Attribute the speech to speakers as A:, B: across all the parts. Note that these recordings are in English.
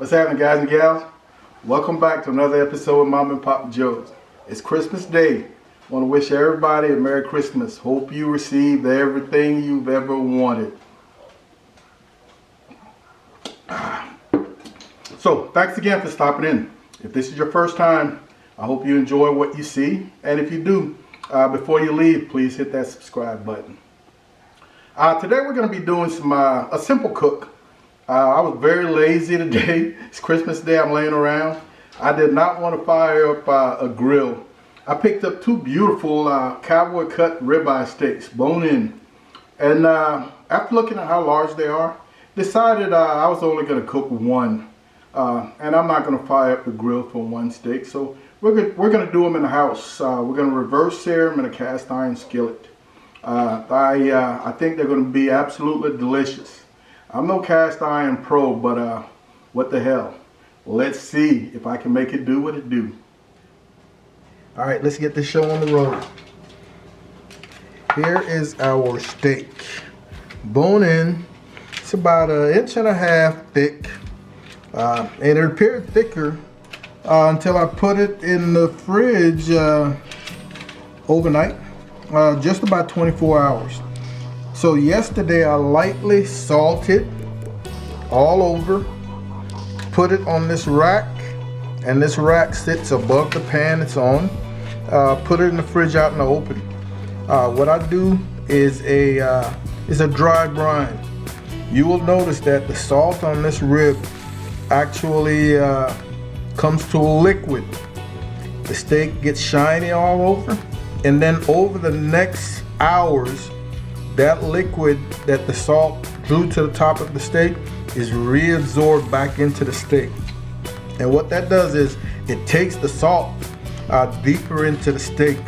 A: What's happening, guys and gals? Welcome back to another episode of Mom and Papa Joe's. It's Christmas Day. I want to wish everybody a Merry Christmas. Hope you received everything you've ever wanted. So, thanks again for stopping in. If this is your first time, I hope you enjoy what you see. And if you do, before you leave, please hit that subscribe button. Today we're going to be doing a simple cook. I was very lazy today. It's Christmas Day. I'm laying around. I did not want to fire up a grill. I picked up two beautiful cowboy cut ribeye steaks, bone in. And after looking at how large they are, decided I was only going to cook one. And I'm not going to fire up the grill for one steak. So we're going to do them in the house. We're going to reverse sear them in a cast iron skillet. I think they're going to be absolutely delicious. I'm no cast iron pro, but what the hell. Let's see if I can make it do what it do. All right, let's get this show on the road. Here is our steak. Bone in. It's about 1.5 inches thick. And it appeared thicker until I put it in the fridge overnight. Just about 24 hours. So yesterday I lightly salted all over, put it on this rack, and this rack sits above the pan it's on. Put it in the fridge out in the open. What I do is a dry brine. You will notice that the salt on this rib actually comes to a liquid. The steak gets shiny all over, and then over the next hours, that liquid that the salt drew to the top of the steak is reabsorbed back into the steak. And what that does is it takes the salt deeper into the steak.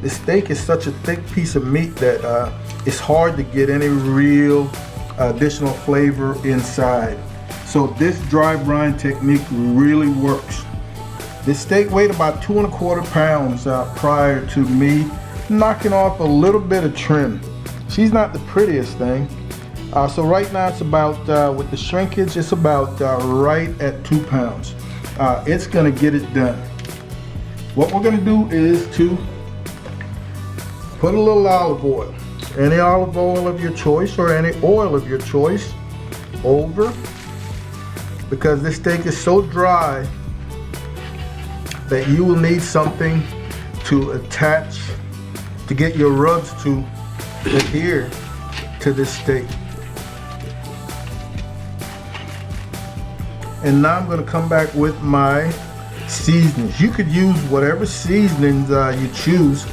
A: The steak is such a thick piece of meat that it's hard to get any real additional flavor inside. So this dry brine technique really works. This steak weighed about 2¼ pounds prior to me knocking off a little bit of trim. She's not the prettiest thing. So right now it's about, with the shrinkage, it's about right at 2 pounds. It's gonna get it done. What we're gonna do is to put a little olive oil, any olive oil of your choice or any oil of your choice, over, because this steak is so dry that you will need something to attach, to get your rubs to adhere to this steak. And now I'm going to come back with my seasonings. You could use whatever seasonings you choose.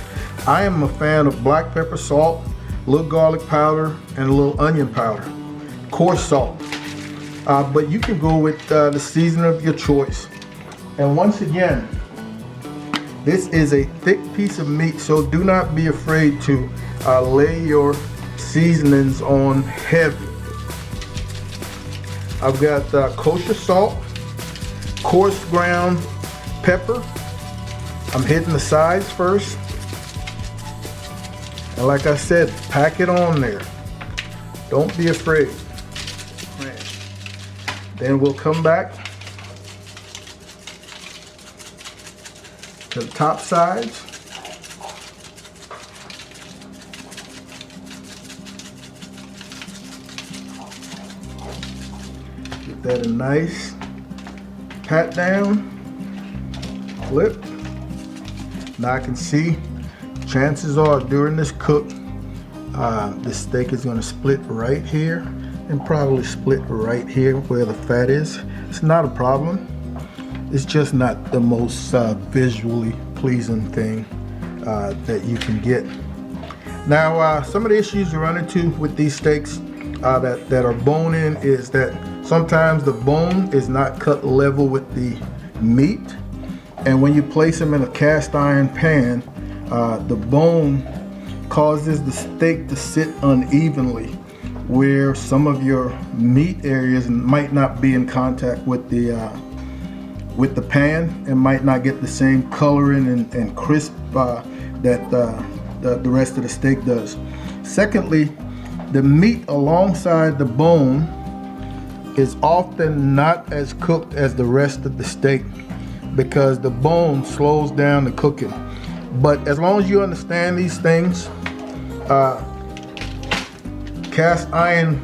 A: I am a fan of black pepper, salt, a little garlic powder, and a little onion powder, coarse salt. But you can go with the seasoning of your choice. And once again, this is a thick piece of meat, so do not be afraid to lay your seasonings on heavy. I've got kosher salt, coarse ground pepper. I'm hitting the sides first. And like I said, pack it on there. Don't be afraid. Then we'll come back to the top sides. Get that a nice pat down, flip. Now I can see, chances are during this cook, this steak is going to split right here and probably split right here where the fat is. It's not a problem. It's just not the most visually pleasing thing that you can get. Now, some of the issues you run into with these steaks that are bone in is that sometimes the bone is not cut level with the meat, and when you place them in a cast iron pan, the bone causes the steak to sit unevenly, where some of your meat areas might not be in contact with the pan and might not get the same coloring and crisp that the rest of the steak does. Secondly, the meat alongside the bone is often not as cooked as the rest of the steak because the bone slows down the cooking. But as long as you understand these things, cast iron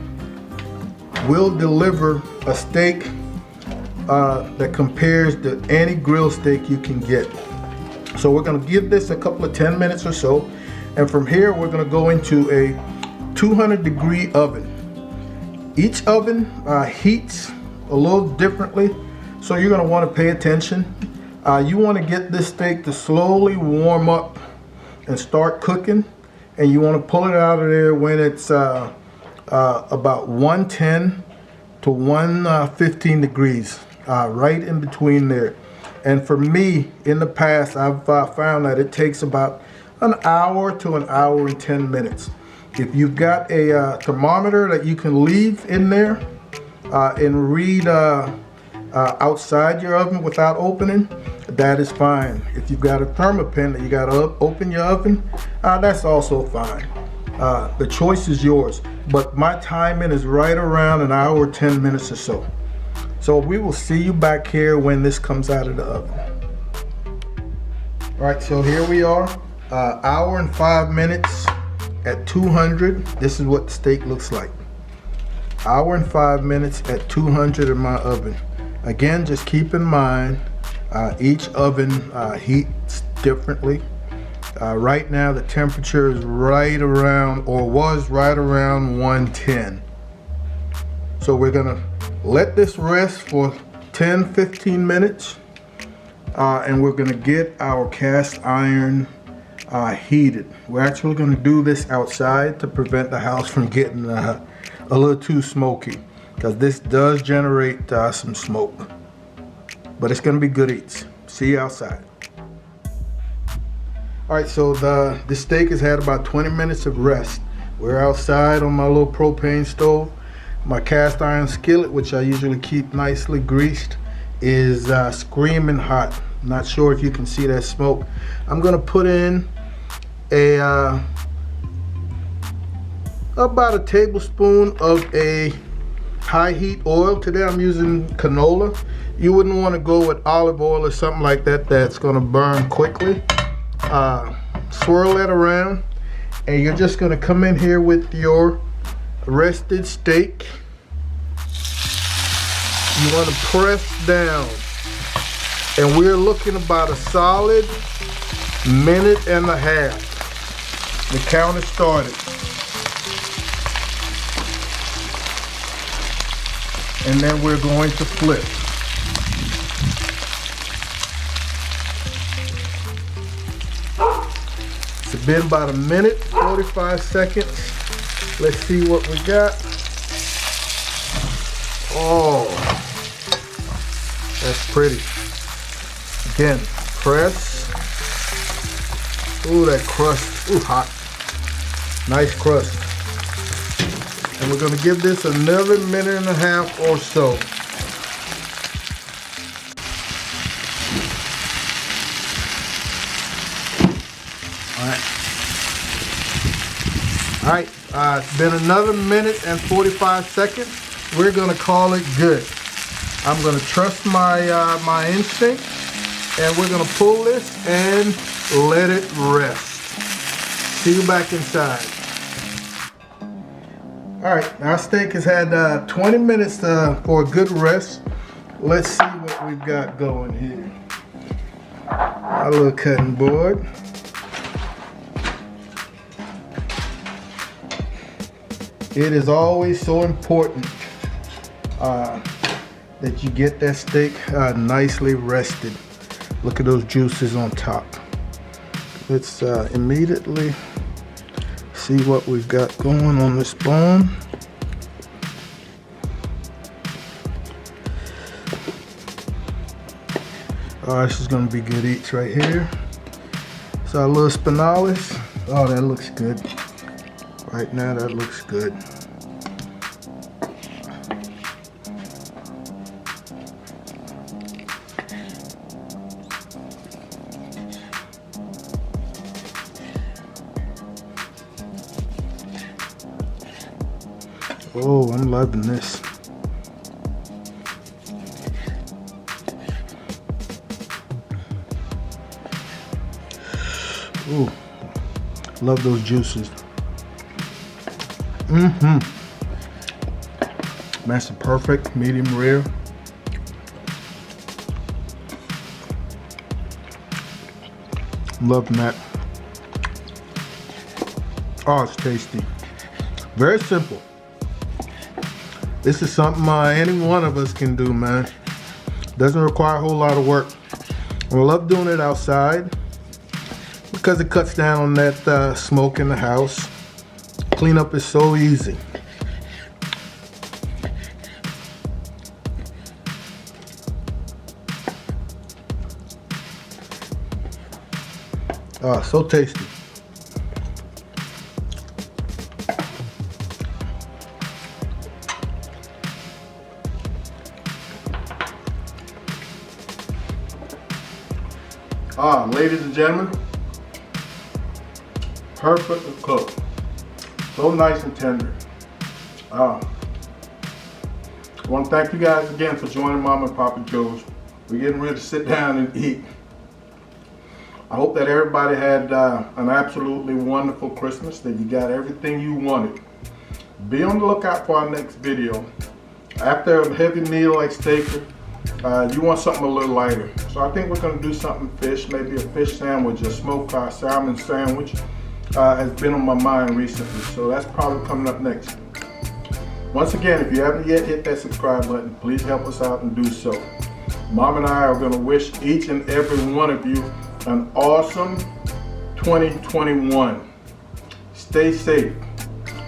A: will deliver a steak that compares to any grill steak you can get. So we're going to give this a couple of 10 minutes or so, and from here we're going to go into a 200-degree oven. Each oven heats a little differently, so you're going to want to pay attention. You want to get this steak to slowly warm up and start cooking, and you want to pull it out of there when it's about 110 to 115 degrees, right in between there. And for me, in the past, I've found that it takes about an hour to an hour and 10 minutes. If you've got a thermometer that you can leave in there and read outside your oven without opening, that is fine. If you've got a thermopen that you got to open your oven, that's also fine. The choice is yours, but my timing is right around an hour, 10 minutes or so. So we will see you back here when this comes out of the oven. All right, so here we are, hour and 5 minutes at 200. This is what the steak looks like. Hour and 5 minutes at 200 in my oven. Again, just keep in mind, each oven heats differently. Right now the temperature is right around, or was right around 110. So we're gonna let this rest for 10-15 minutes, and we're gonna get our cast iron heated. We're actually gonna do this outside to prevent the house from getting a little too smoky, because this does generate some smoke. But it's gonna be good eats. See you outside. All right, so the steak has had about 20 minutes of rest. We're outside on my little propane stove. My cast iron skillet, which I usually keep nicely greased, is screaming hot. Not sure if you can see that smoke. I'm gonna put in about a tablespoon of a high heat oil. Today I'm using canola. You wouldn't want to go with olive oil or something like that that's gonna burn quickly. Swirl that around, and you're just gonna come in here with your rested steak. You want to press down, and we're looking about a solid minute and a half. The count has started, and then we're going to flip. It's been about a minute, 45 seconds. Let's see what we got. Oh, that's pretty. Again, press. Ooh, that crust. Ooh, hot. Nice crust. And we're gonna give this another minute and a half or so. All right, it's been another minute and 45 seconds. We're gonna call it good. I'm gonna trust my my instinct, and we're gonna pull this and let it rest. See you back inside. All right, our steak has had 20 minutes for a good rest. Let's see what we've got going here. Our little cutting board. It is always so important that you get that steak nicely rested. Look at those juices on top. Let's immediately see what we've got going on this bone. Oh, this is gonna be good eats right here. So our little spinalis. Oh, that looks good. Right now, that looks good. Oh, I'm loving this. Love those juices. That's the perfect medium rare. Love that. Oh, it's tasty. Very simple. This is something any one of us can do, man. Doesn't require a whole lot of work. I love doing it outside because it cuts down on that smoke in the house. Cleanup is so easy. Oh, so tasty. Ladies and gentlemen, perfectly cooked. So nice and tender. I want to thank you guys again for joining Mom and Papa Joe's. We're getting ready to sit down and eat. I hope that everybody had an absolutely wonderful Christmas, that you got everything you wanted. Be on the lookout for our next video. After a heavy meal like steak, you want something a little lighter. So I think we're going to do something fish, maybe a fish sandwich, a smoked salmon sandwich. Has been on my mind recently, so that's probably coming up next. Once again, if you haven't yet hit that subscribe button, please help us out and do so. Mom and I are going to wish each and every one of you an awesome 2021. Stay safe.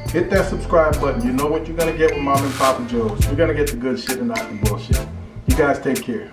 A: Hit that subscribe button. You know what you're going to get with Mom and Papa Joe's. You're going to get the good shit and not the bullshit. You guys take care.